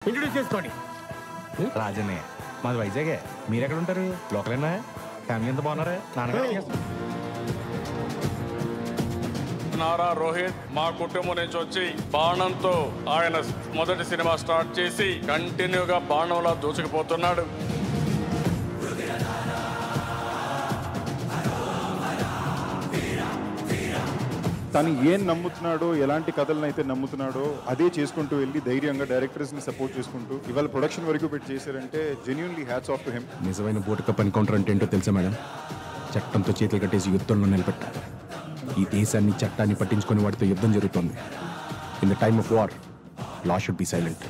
Introduce చేసుకోండి. రాజనే మాది వైజాగే. మీరు ఎక్కడ ఉంటారు? లోకలేనా? ఫ్యామిలీ ఎంత బాగున్నారా? నాన్నగారు నారా రోహిత్ మా కుటుంబం నుంచి వచ్చి బాణంతో ఆయన మొదటి సినిమా స్టార్ట్ చేసి కంటిన్యూగా బాణంలా దూసుకుపోతున్నాడు. తను ఏం నమ్ముతున్నాడో, ఎలాంటి కథలను అయితే నమ్ముతున్నాడో అదే చేసుకుంటూ వెళ్ళి ధైర్యంగా డైరెక్టర్స్ని సపోర్ట్ చేసుకుంటూ ఇవాళ ప్రొడక్షన్ వరకు పెట్టి చేశారంటే genuinely hats off to him. నిజమైన బోటు కప్ ఎన్కౌంటర్ అంటే ఏంటో తెలుసా మేడం? చట్టంతో చేతులు కట్టేసి యుద్ధంలో నిలబెట్టాలి. ఈ దేశాన్ని చట్టాన్ని పట్టించుకుని వాటితో యుద్ధం జరుగుతుంది. In the time of war law should be silent.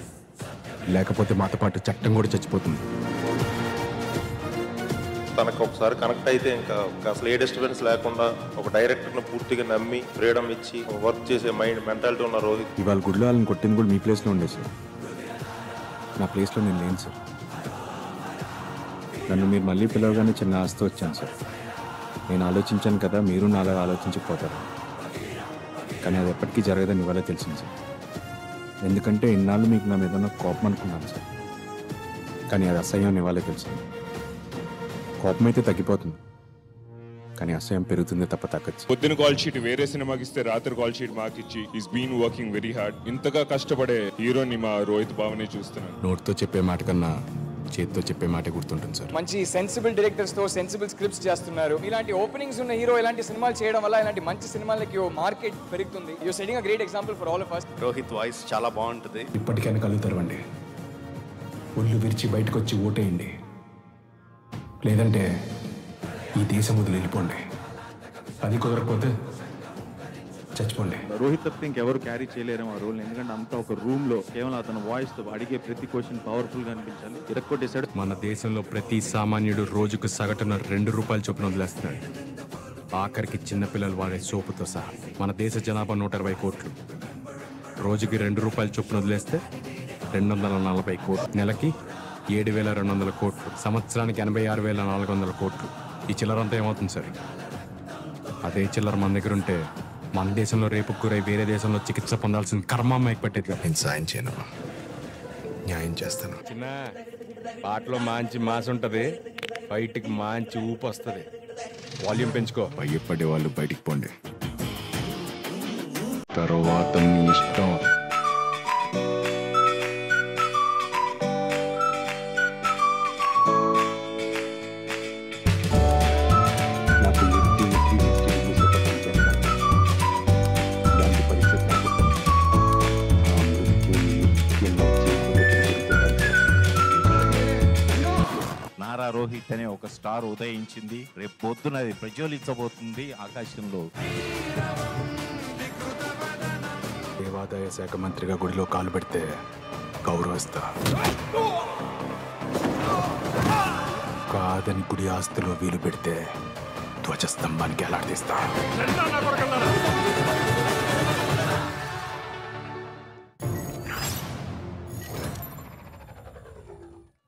లేకపోతే మాతో పాటు చట్టం కూడా చచ్చిపోతుంది. తనకు ఒకసారి కనెక్ట్ అయితే ఇంకా అసలు ఏ డిస్టర్బెన్స్ లేకుండా ఒక డైరెక్టర్ను పూర్తిగా నమ్మి ఫ్రీడమ్ ఇచ్చి వర్క్ చేసే మెంటాలిటీ ఉన్న రోహిత్. ఇవాళ గుడిలో వాళ్ళని కొట్టింది కూడా మీ ప్లేస్లో ఉండే సార్. నా ప్లేస్లో నేను లేను సార్. నన్ను మీరు మళ్ళీ పిలవగానే చిన్న ఆస్తి వచ్చాను సార్. నేను ఆలోచించాను కదా, మీరు నాలా ఆలోచించకపోతారు. కానీ అది ఎప్పటికీ జరగదని ఇవాళ తెలిసింది సార్. ఎందుకంటే ఇన్నాళ్ళు మీకు నా మీద కోపం అనుకున్నాను సార్. కానీ అది అసహ్యం ఇవాళ తెలిసింది. కోపం అయితే తగ్గిపోతుంది, కానీ అసహ్యం పెరుగుతుంది తప్ప తగ్గచ్చు. పొద్దున కాల్ షీట్ వేరే సినిమాకి ఇస్తే రాత్రి కాల్ షీట్ మాకిచ్చి is been working very hard. ఇంతగా కష్టపడే హీరోని మా రోహిత్ బావనే చూస్తున్నాను. నోట్తో చెప్పే మాట కన్నా చేతితో చెప్పే మాట గుర్తుంటుంది సార్. మంచి సెన్సిబుల్ డైరెక్టర్స్ తో సెన్సిబుల్ స్క్రిప్ట్స్ చేస్తున్నారు. ఇలాంటి ఓపెనింగ్స్ ఉన్న హీరో ఇలాంటి సినిమాలు చేయడం వల్ల ఇలాంటి మంచి సినిమాలకి మార్కెట్ పెరుగుతుంది. You setting a great example for all of us. Rohit voice చాలా బాగుంటుంది. ఇప్పటికైనా కలుగుతారండి. ఒళ్ళు విరిచి బయటకు వచ్చి ఓటేయండి. లేదంటే ఈ దేశం వదిలి వెళ్ళిపోండి. అది కుదరకపోతే చచ్చిపోండి. రోహిత్ తప్పితే ఇంకెవరు క్యారీ చేయలేరేమో ఆ రోల్. ఎందుకంటే అంతా ఒక రూమ్ లో కేవలం అతని వాయిస్ తో అడిగే ప్రతి క్వశ్చన్ పవర్ఫుల్ గా అనిపించాలి. ఇరక్కొట్టేశాడు. మన దేశంలో ప్రతి సామాన్యుడు రోజుకు సగటున ₹2 చొప్పున వదిలేస్తున్నాడు. ఆఖరికి చిన్నపిల్లలు వాడే సోపుతో సహా. మన దేశ జనాభా 120 కోట్లు. రోజుకి ₹2 చొప్పున వదిలేస్తే 240 కోట్లు. నెలకి 7,200 కోట్లు. సంవత్సరానికి 86,400 కోట్లు. ఈ చిల్లరంతా ఏమవుతుంది సార్? అదే చిల్లర మన దగ్గర ఉంటే మన దేశంలో రేపు గురై వేరే దేశంలో చికిత్స పొందాల్సిన కర్మమ్మాయికి పట్టేది. నేను సాయం చేయను, న్యాయం చేస్తాను. చిన్న పాటలో మంచి మాస్ ఉంటుంది, బయటికి మంచి ఊపు వస్తుంది. వాల్యూమ్ పెంచుకో. భయపడే వాళ్ళు బయటికి పోండి, తర్వాత మీ ఇష్టం. నారా రోహిత్ అనే ఒక స్టార్ ఉదయించింది. రేపు పొద్దున అది ప్రజ్వలించబోతుంది ఆకాశంలో. దేవాదాయ శాఖ మంత్రిగా గుడిలో కాలు పెడితే గౌరవిస్తా. కాదని గుడి ఆస్తులో వీలు పెడితే ధ్వజస్తంభానికి ఎలాడదీస్తా.